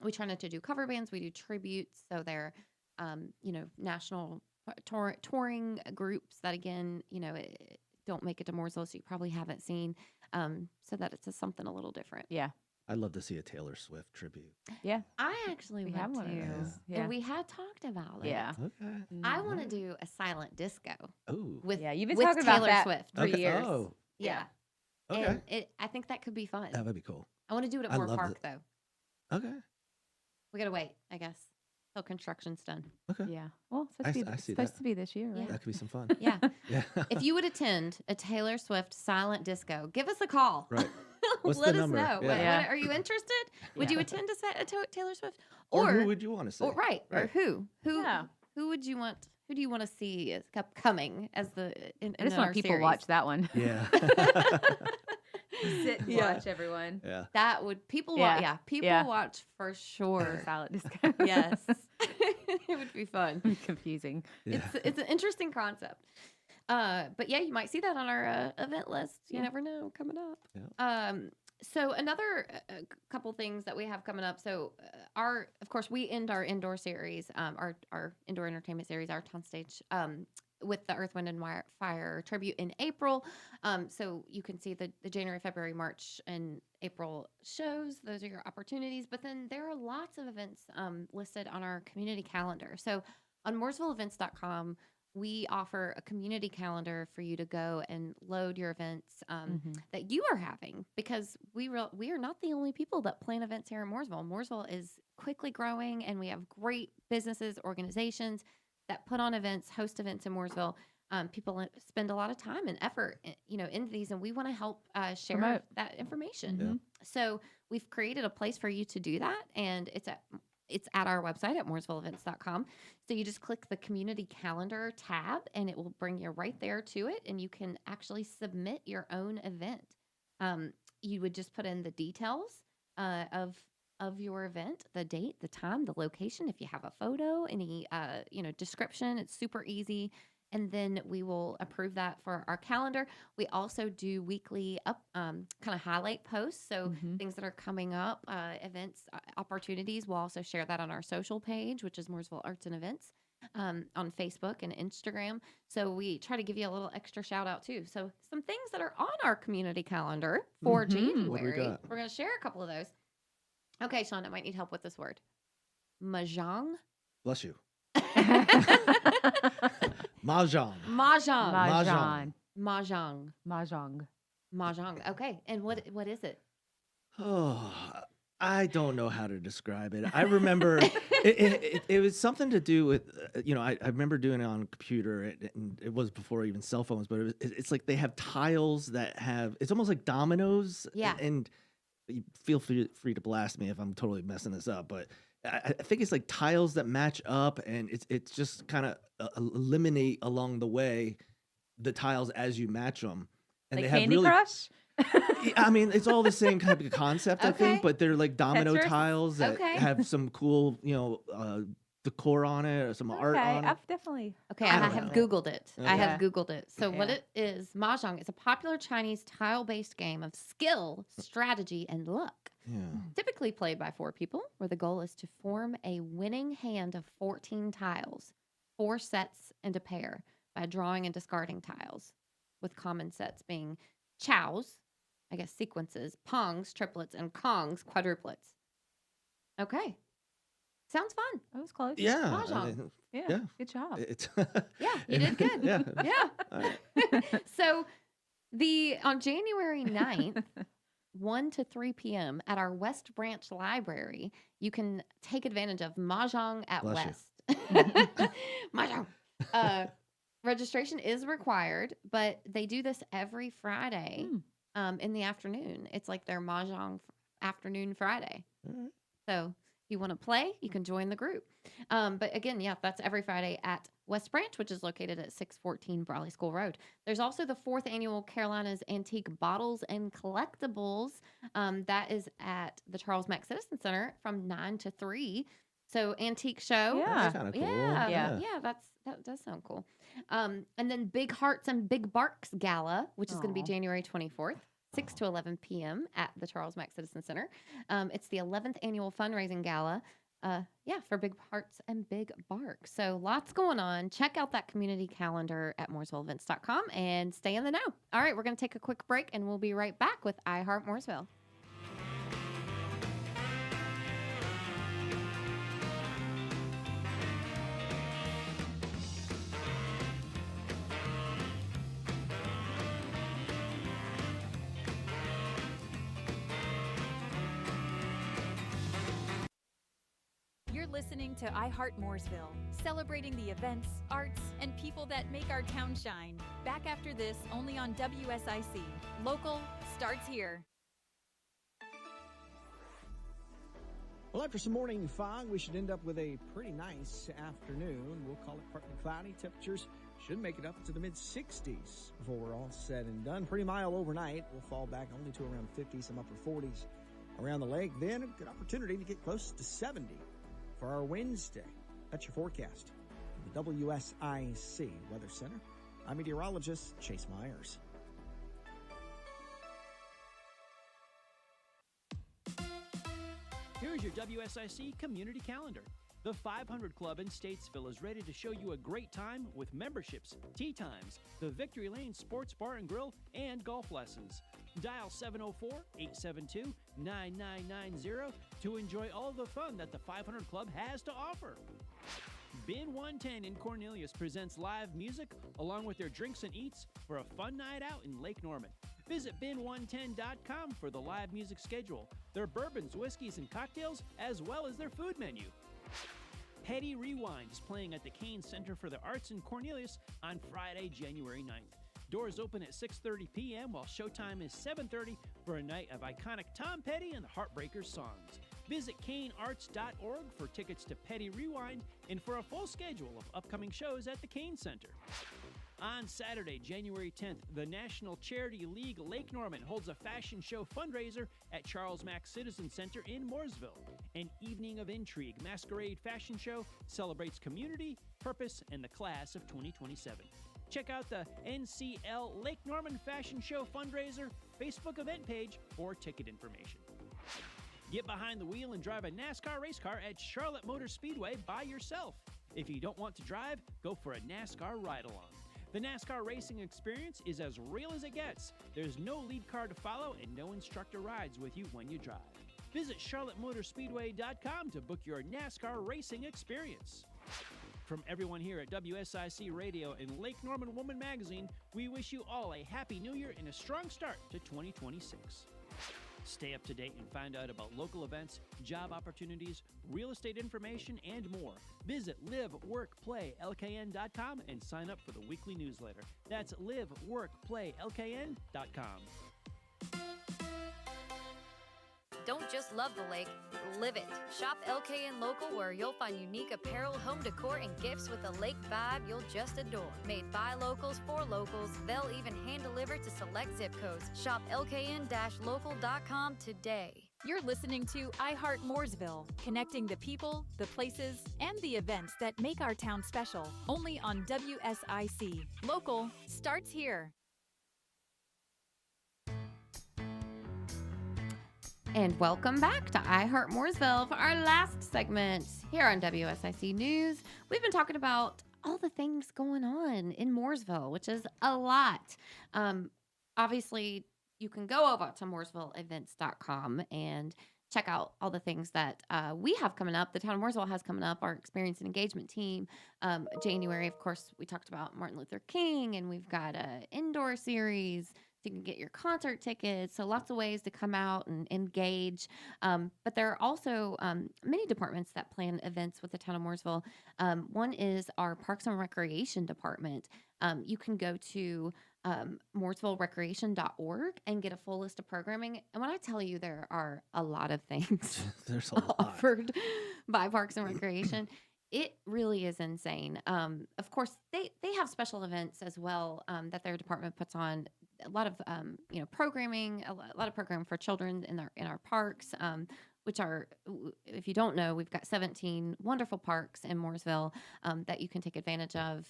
we try not to do cover bands. We do tributes. So they're national touring groups that again don't make it to Mooresville, so you probably haven't seen. So that it's something a little different. Yeah. I'd love to see a Taylor Swift tribute. Yeah. I actually We want have one of to. those. Yeah. And we had talked about it. Yeah. Okay. I want to do a silent disco Oh. with Yeah, you've been with talking Taylor about that Swift. for years. Oh. Yeah. Okay. And I think that could be fun. That would be cool. I want to do it at I Moore love Park it. though. Okay. We gotta wait, I guess, till construction's done. Okay. Yeah. Well, it's I supposed, see it's supposed that. to be this year, Yeah. right? That could be some fun. Yeah. Yeah. If you would attend a Taylor Swift silent disco, give us a call. Right. What's Let the us number? know. Yeah. Yeah. Are you interested? Would Yeah. you attend a Taylor Swift? Or who would you want to see? Or right. Or who? Yeah. Who would you want? Who do you want to see as upcoming as in I just our want people series? to watch that one. Yeah. Sit and Yeah. watch everyone. Yeah. That would people Yeah. watch? Yeah, people Yeah. watch for sure. Silent disco. Yes, it would be fun. Confusing. Yeah. It's an interesting concept. But yeah, you might see that on our event list. You Yeah. never know coming up. Yeah. So another couple things that we have coming up. So of course, we end our indoor series, our indoor entertainment series, our town stage, with the Earth, Wind, and Fire tribute in April. So you can see the January, February, March, and April shows. Those are your opportunities. But then there are lots of events listed on our community calendar. So on MooresvilleEvents.com, we offer a community calendar for you to go and load your events that you are having, because we are not the only people that plan events here in Mooresville. Mooresville is quickly growing, and we have great businesses, organizations that put on events, host events in Mooresville. People spend a lot of time and effort, into these, and we want to help share Promote. that information. So we've created a place for you to do that, and it's at our website at MooresvilleEvents.com. So you just click the community calendar tab, and it will bring you right there to it, and you can actually submit your own event. You would just put in the details of your event, the date, the time, the location. If you have a photo, any description, it's super easy. And then we will approve that for our calendar. We also do weekly kind of highlight posts. So things that are coming up, events, opportunities. We'll also share that on our social page, which is Mooresville Arts and Events, on Facebook and Instagram. So we try to give you a little extra shout out too. So some things that are on our community calendar for January. What do we got? We're going to share a couple of those. Okay, Sean, I might need help with this word. Mahjong. Bless you. Mahjong. Mahjong. Mahjong. Mahjong. Mahjong. Okay, and what is it? Oh, I don't know how to describe it. I remember it was something to do with, I remember doing it on a computer, and it was before even cell phones, but it's like they have tiles that have, it's almost like dominoes. Yeah. And you feel free to blast me if I'm totally messing this up, but I think it's like tiles that match up, and it's just kind of eliminate along the way the tiles as you match them. And Like they have Candy really, Crush? I mean, it's all the same kind of concept, I think, Okay. but they're like domino Tetris? tiles that Okay. have some cool, decor on it or some art Okay, on it. I've definitely. Okay, I I don't have know. Googled it. I Okay. have Googled it. So what Yeah. it is, Mahjong is a popular Chinese tile-based game of skill, strategy, and luck. Yeah. Typically played by 4 people, where the goal is to form a winning hand of 14 tiles, 4 sets and a pair, by drawing and discarding tiles, with common sets being chows, I guess sequences, pongs, triplets, and kongs, quadruplets. Okay. Sounds fun. That was close. Yeah. Mahjong. Yeah. Good job. It's Yeah, you did good. Yeah. Yeah. All right. So on January 9th, 1 to 3 p.m. at our West Branch Library, you can take advantage of Mahjong at Bless you. West. Mahjong. Registration is required, but they do this every Friday in the afternoon. It's like their Mahjong afternoon Friday. All right. So if you want to play, you can join the group. But again, yeah, that's every Friday at West Branch, which is located at 614 Brawley School Road. There's also the 4th annual Carolina's Antique Bottles and Collectibles. That is at the Charles Mack Citizen Center from 9 to 3. So antique show. Yeah. That's kind of cool. Yeah, that does sound cool. And then Big Hearts and Big Barks Gala, which is going to be Aw. January 24th. 6 to 11 p.m. at the Charles Mack Citizen Center. It's the 11th annual fundraising gala, for Big Hearts and Big Barks. So lots going on. Check out that community calendar at MooresvilleEvents.com and stay in the know. All right, we're going to take a quick break, and we'll be right back with I Heart Mooresville. You're listening to I Heart Mooresville, celebrating the events, arts, and people that make our town shine. Back after this, only on WSIC. Local starts here. Well, after some morning fog, we should end up with a pretty nice afternoon. We'll call it partly cloudy. Temperatures should make it up to the mid-60s before we're all said and done. Pretty mild overnight. We'll fall back only to around 50, some upper 40s around the lake. Then a good opportunity to get close to 70 for our Wednesday. That's your forecast. The WSIC Weather Center. I'm meteorologist Chase Myers. Here's your WSIC community calendar. The 500 Club in Statesville is ready to show you a great time with memberships, tea times, the Victory Lane Sports Bar and Grill, and golf lessons. Dial 704-872-9990 to enjoy all the fun that the 500 Club has to offer. Bin 110 in Cornelius presents live music along with their drinks and eats for a fun night out in Lake Norman. Visit bin110.com for the live music schedule, their bourbons, whiskeys, and cocktails, as well as their food menu. Petty Rewind is playing at the Kane Center for the Arts in Cornelius on Friday, January 9th. Doors open at 6:30 p.m. while showtime is 7:30 for a night of iconic Tom Petty and the Heartbreakers songs. Visit kanearts.org for tickets to Petty Rewind and for a full schedule of upcoming shows at the Kane Center. On Saturday, January 10th, the National Charity League Lake Norman holds a fashion show fundraiser at Charles Mack Citizen Center in Mooresville. An evening of intrigue masquerade fashion show celebrates community, purpose, and the class of 2027. Check out the NCL Lake Norman Fashion Show fundraiser Facebook event page for ticket information. Get behind the wheel and drive a NASCAR race car at Charlotte Motor Speedway by yourself. If you don't want to drive, go for a NASCAR ride-along. The NASCAR racing experience is as real as it gets. There's no lead car to follow and no instructor rides with you when you drive. Visit charlottemotorspeedway.com to book your NASCAR racing experience. From everyone here at WSIC Radio and Lake Norman Woman Magazine, we wish you all a happy new year and a strong start to 2026. Stay up to date and find out about local events, job opportunities, real estate information, and more. Visit liveworkplaylkn.com and sign up for the weekly newsletter. That's liveworkplaylkn.com. Don't just love the lake, live it. Shop LKN Local where you'll find unique apparel, home decor, and gifts with a lake vibe you'll just adore. Made by locals for locals, they'll even hand deliver to select zip codes. Shop LKN-local.com today. You're listening to iHeart Mooresville, connecting the people, the places, and the events that make our town special. Only on WSIC. Local starts here. And welcome back to iHeart Mooresville for our last segment here on WSIC News. We've been talking about all the things going on in Mooresville, which is a lot. Obviously, you can go over to mooresvilleevents.com and check out all the things that we have coming up. The town of Mooresville has coming up, our experience and engagement team. January, of course, we talked about Martin Luther King, and we've got an indoor series. So you can get your concert tickets. So lots of ways to come out and engage. But there are also many departments that plan events with the town of Mooresville. One is our Parks and Recreation Department. You can go to mooresvillerecreation.org and get a full list of programming. And when I tell you there are a lot of things There's a lot offered by Parks and Recreation, it really is insane. Of course, they have special events as well that their department puts on. A lot of programming, a lot of programming for children in our parks, which are, if you don't know, we've got 17 wonderful parks in Mooresville that you can take advantage of.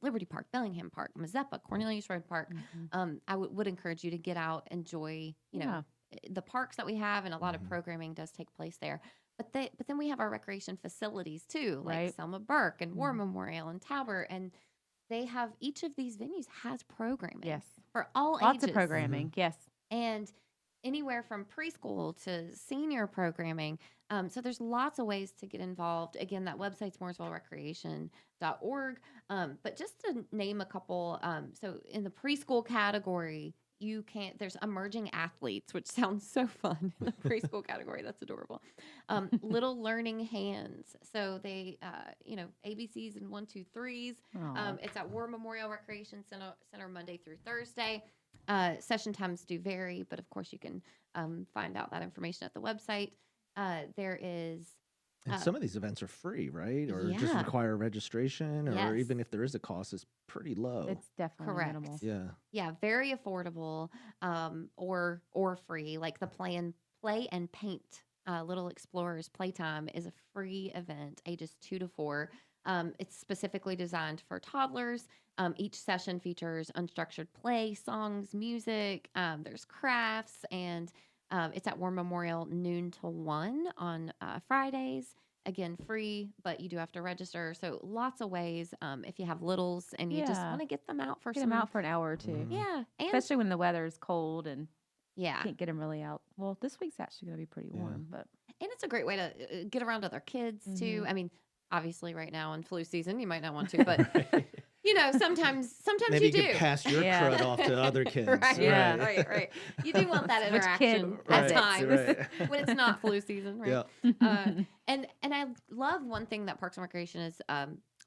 Liberty Park, Bellingham Park, Mazeppa, Cornelius Road Park. I would encourage you to get out, enjoy the parks that we have, and a lot of programming does take place there. But then we have our recreation facilities too, like Selma Burke and War Memorial and Talbert, and they have, each of these venues has programming for all ages. Lots of programming, yes. And anywhere from preschool to senior programming. So there's lots of ways to get involved. Again, that website's mooresvillerecreation.org. But just to name a couple, so in the preschool category, there's emerging athletes, which sounds so fun in the preschool category. That's adorable. Little learning hands. So they, ABCs and 1, 2, 3s. It's at War Memorial Recreation Center Monday through Thursday. Session times do vary, but of course you can find out that information at the website. There is. And some of these events are free, right? Or just require registration, or even if there is a cost, it's pretty low. It's definitely correct. minimal. Yeah, very affordable, or free. Like the Play and Paint Little Explorers Playtime is a free event, ages 2 to 4. It's specifically designed for toddlers. Each session features unstructured play, songs, music. There's crafts, and it's at War Memorial noon to 1 on Fridays. again, free, but you do have to register. So lots of ways if you have littles and you just Yeah. want to get them out for Get some. them out for an hour or two. Yeah. And Especially when the weather is cold and yeah. can't get them really out. Well, this week's actually going to be pretty warm, but And it's a great way to get around other kids too. I mean, obviously right now in flu season, you might not want to, but you know, sometimes Maybe you you do. could pass your crud off to other kids. Right, Yeah. right. You do want that Which kid interaction has at it? times when it's not flu season, right? Yeah. And I love one thing that Parks and Recreation is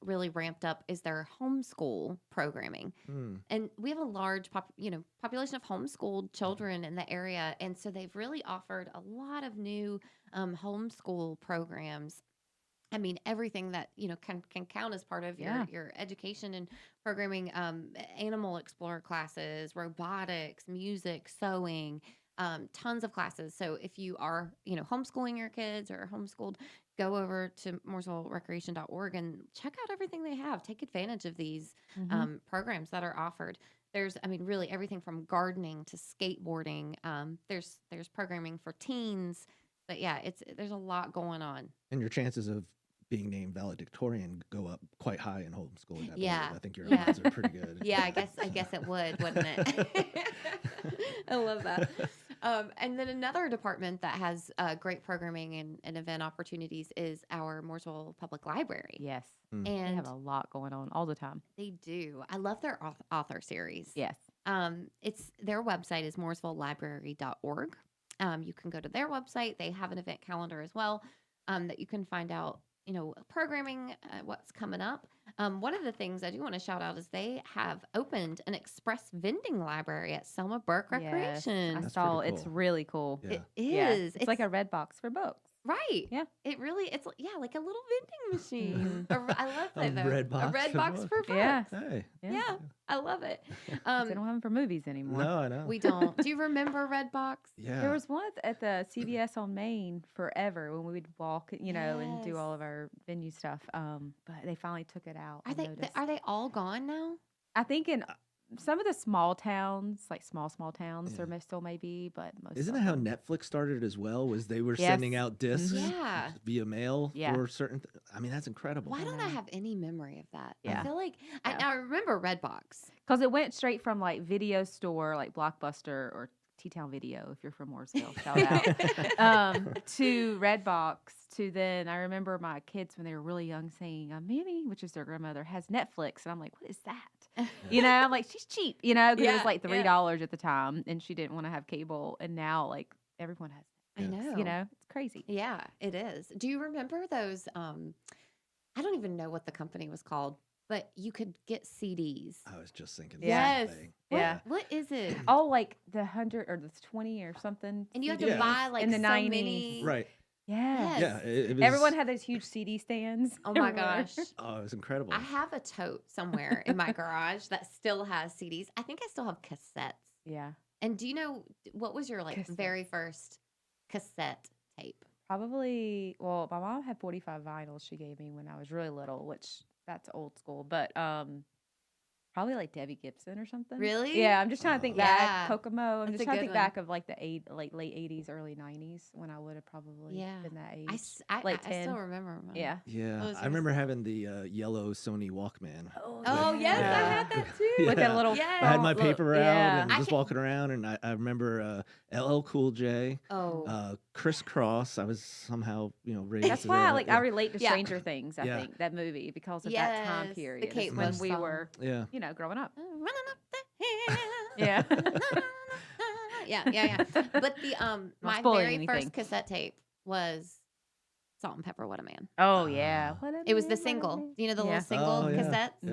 really ramped up is their homeschool programming. And we have a large population of homeschooled children in the area, and so they've really offered a lot of new homeschool programs. I mean, everything that can count as part of your education and programming. Animal explorer classes, robotics, music, sewing, tons of classes. So if you are homeschooling your kids or homeschooled, go over to mooresvillerecreation.org and check out everything they have. Take advantage of these programs that are offered. There's, really everything from gardening to skateboarding. There's programming for teens, but yeah, there's a lot going on. And your chances of being named valedictorian go up quite high in homeschooling. I Yeah. believe. I think your odds are pretty good. Yeah, I guess it would, wouldn't it? I love that. And then another department that has great programming and event opportunities is our Mooresville Public Library. yes. And They have a lot going on all the time. they do. I love their author series. Yes. It's their website is mooresvillelibrary.org. You can go to their website. They have an event calendar as well that you can find out, programming, what's coming up. One of the things I do want to shout out is they have opened an express vending library at Selma Burke Yes. Recreation. I That's saw pretty it's cool. really cool. Yeah. It Yeah. is. It's like a red box for books. right. Yeah. It's like a little vending machine. I love A that though. red box a red for box books. for books. Yeah. Hey. Yeah, I love it. 'Cause they don't have them for movies anymore. No, I know. We don't. Do you remember Redbox? Yeah. There was one at the CVS on Main forever when we would walk, and do Yes. all of our venue stuff. But they finally took it out. I noticed. Are they all gone now? I think in some of the small towns, like small towns, there may still may be, but most. Isn't of that how them- Netflix started as well? Was they were Yes. sending out discs Yeah. via mail Yeah. for certain. That's incredible. Why don't I have any memory of that? I Yeah. feel like I remember Redbox. Because it went straight from like video store, like Blockbuster or T-Town Video, if you're from Mooresville, shout out, to Redbox, to then I remember my kids when they were really young saying, Mimi, which is their grandmother, has Netflix. And I'm like, what is that? I'm like, she's cheap, because it was like $3 at the time, and she didn't want to have cable. And now, like, everyone has I Netflix. know. It's crazy. Yeah, it is. Do you remember those? I don't even know what the company was called, but you could get CDs. I was just thinking. Yes. The same thing. Yeah. What is it? Oh, like the 100 or the 20 or something. And you have to Yeah. buy like in the so 90s. many. Right. Yeah. Yeah. It was, Everyone had those huge CD stands. Oh my everywhere. gosh. Oh, it was incredible. I have a tote somewhere in my garage that still has CDs. I think I still have cassettes. Yeah. And do you know what was your Cassettes. very first cassette tape? Probably, well, my mom had 45 vinyls she gave me when I was really little, which that's old school, but probably like Debbie Gibson or something. Really? Yeah, I'm just trying to think Yeah. back. Kokomo. I'm That's just a trying to good think one. back of like like late 80s, early 90s when I would have probably been that age. I late still 10. remember mine. Yeah. Yeah. Those I are remember having the yellow Sony Walkman. Oh, yes, I had that too. With that Yeah. little Yes. I had my phone- paper out yeah. and I just can- walking around, and I remember LL Cool J, Oh. Crisscross. I was somehow raised. That's to why that, like yeah. I relate to Yeah. Stranger Things, I Yeah. think, that movie, because of that time Yes, the period. Kate It's when Bush we song. were, Yeah. growing up. Running up the hill. Yeah. yeah. But my spoiling very anything. first cassette tape was Salt and Pepper, What a Man. Oh, yeah. It was the single. You know the Yeah. little single Oh, yeah. cassettes? Yeah.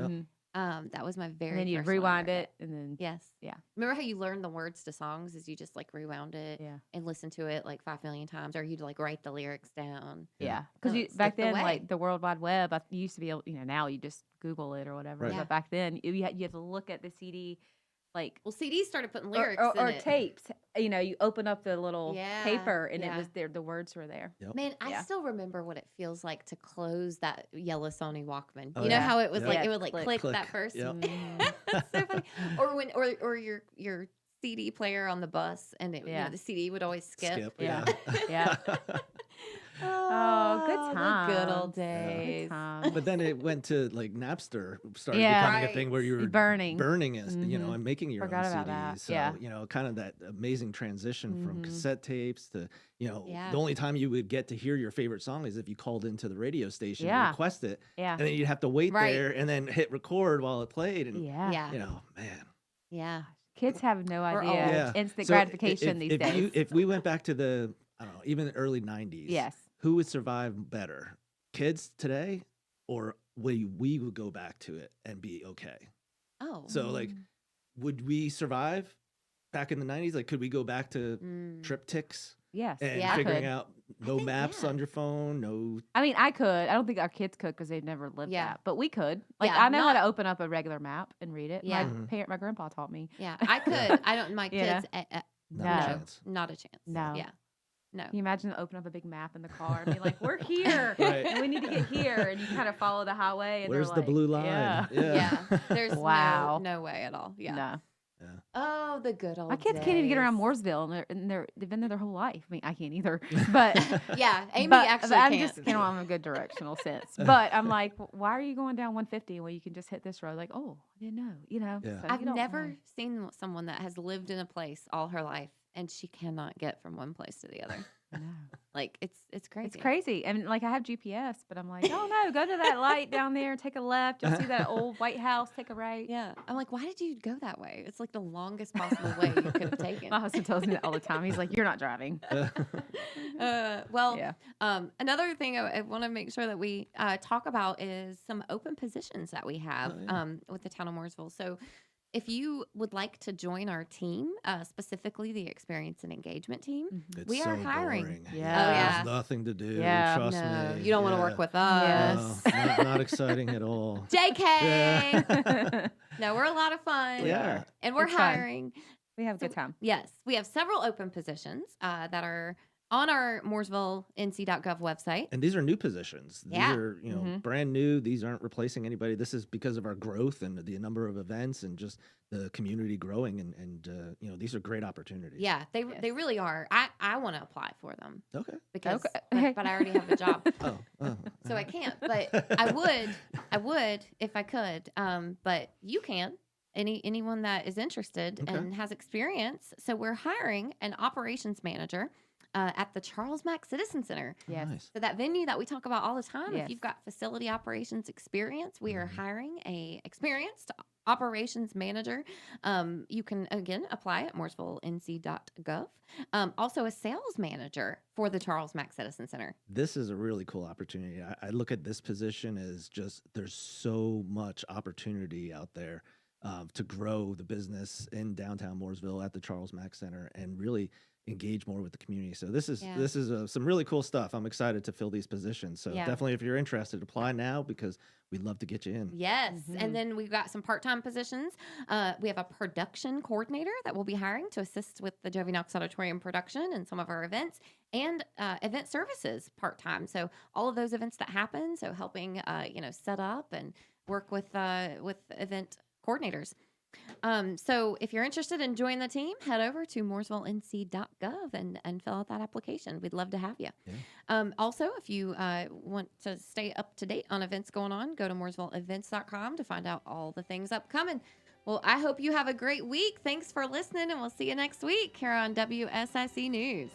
Mhm. That was my very And then you first one I rewind ever it, and then Yes. yeah. Remember how you learned the words to songs is you just like rewound it Yeah. and listen to it like 5 million times, or you'd like write the lyrics down. Yeah, because No, you it's back the then, way. like the World Wide Web, you used to be able, now you just Google it or whatever. Right. Yeah. But back then, you have to look at the CD, like Well, CDs started putting or, lyrics or, in it. tapes. You open up the little Yeah, paper, and yeah. it was there. The words were there. Yep. Man, I Yeah. still remember what it feels like to close that yellow Sony Walkman. Oh, You know yeah. how it was Yep. like Yeah, it would like click. click that Click. first. Yep. That's so funny. Or when or your CD player on the bus, and Yeah. the CD would always skip. Skip. Yeah. Yeah. Yeah. Oh, good The times. good old Good days. times. But then it went to like Napster started Yeah. becoming a Right. thing where you were Burning. it, you know, Mhm. and making your Forgot own about CDs. that. So, Yeah. you know, kind of that amazing transition from Mhm. cassette tapes to, you know, Yeah. the only time you would get to hear your favorite song is if you called into the radio station and Yeah. request it. Yeah. And then you'd have to wait Right. there and then hit record while it played. And, Yeah. Yeah. you know, man. Yeah. Kids have no We're idea. old. Yeah. Instant So gratification these days. if we went back to the, I don't know, even the early 90s, Yes. who would survive better? Kids today, or we would go back to it and be okay? Oh. So, like, would we survive back in the 90s? Like, could we go back to triptychs Yes. and Yeah. I figuring could. out no think, maps yeah. on your phone? No. I mean, I could. I don't think our kids could because they've never lived Yeah. that. But we could. Like, Yeah, I know how not- to open up a regular map and read it. Yeah. My grandpa taught me. Yeah. I could. I don't. My You know? kids. Not No. a chance. Not a chance. No. Yeah. No. Can you imagine open up a big map in the car and be like, "We're here, Right. and we need to get here," and you kind of follow the highway. And Where's they're the like, blue line? Yeah. Yeah. There's Wow. no way at all. Yeah. No. Oh, the good old My kids can't even get around days. Mooresville, and they've been there their whole life. I mean, I can't either. But Yeah, Amy but actually I'm can. just, you know, I'm in a good directional sense. But I'm like, why are you going down 150 when you can just hit this road? Like, oh, I didn't know, you know. Yeah. So I've you don't never know. seen someone that has lived in a place all her life and she cannot get from one place to the other. No. Like it's crazy. It's crazy. I mean, like I have GPS, but I'm like, oh no, go to that light down there, take a left. You'll see that old White House. Take a right. Yeah. I'm like, why did you go that way? It's like the longest possible way you could have taken. My husband tells me that all the time. He's like, you're not driving. Well, Yeah. another thing I want to make sure that we talk about is some open positions that we have with the town of Mooresville. So if you would like to join our team, specifically the experience and engagement team, It's we so are hiring. boring. Yeah. There's nothing to do. Yeah. Trust No, me. you don't want to work with us. No, not exciting at all. JK. Yeah. No, we're a lot of fun. We are. And we're It's fun. hiring. We have a good time. Yes, we have several open positions that are on our MooresvilleNC.gov website. And these are new positions. These Yeah. are, you know, brand new. These aren't replacing anybody. This is because of our growth and the number of events and just the community growing. And you know, these are great opportunities. Yeah, they really are. I want to apply for them Okay. because, Okay. but I already have a job, Oh. so I can't. But I would if I could. But you can. Anyone that is interested Okay. and has experience. So we're hiring an operations manager at the Charles Mack Citizen Center. Yes. Nice. So that venue that we talk about all the time, Yes. if you've got facility operations experience, we are hiring a experienced operations manager. You can, again, apply at mooresvillenc.gov. Also a sales manager for the Charles Mack Citizen Center. This is a really cool opportunity. I look at this position as just there's so much opportunity out there to grow the business in downtown Mooresville at the Charles Mack Center and really engage more with the community. So this is some really cool stuff. I'm excited to fill these positions. So definitely, if you're interested, apply now because we'd love to get you in. Yes. And then we've got some part-time positions. We have a production coordinator that we'll be hiring to assist with the Jovi Knox Auditorium production and some of our events, and event services part-time. So all of those events that happen, so helping set up and work with event coordinators. So if you're interested in joining the team, head over to mooresvillenc.gov and fill out that application. We'd love to have you. Yeah. Also, if you want to stay up to date on events going on, go to mooresvilleevents.com to find out all the things upcoming. Well, I hope you have a great week. Thanks for listening, and we'll see you next week here on WSIC News.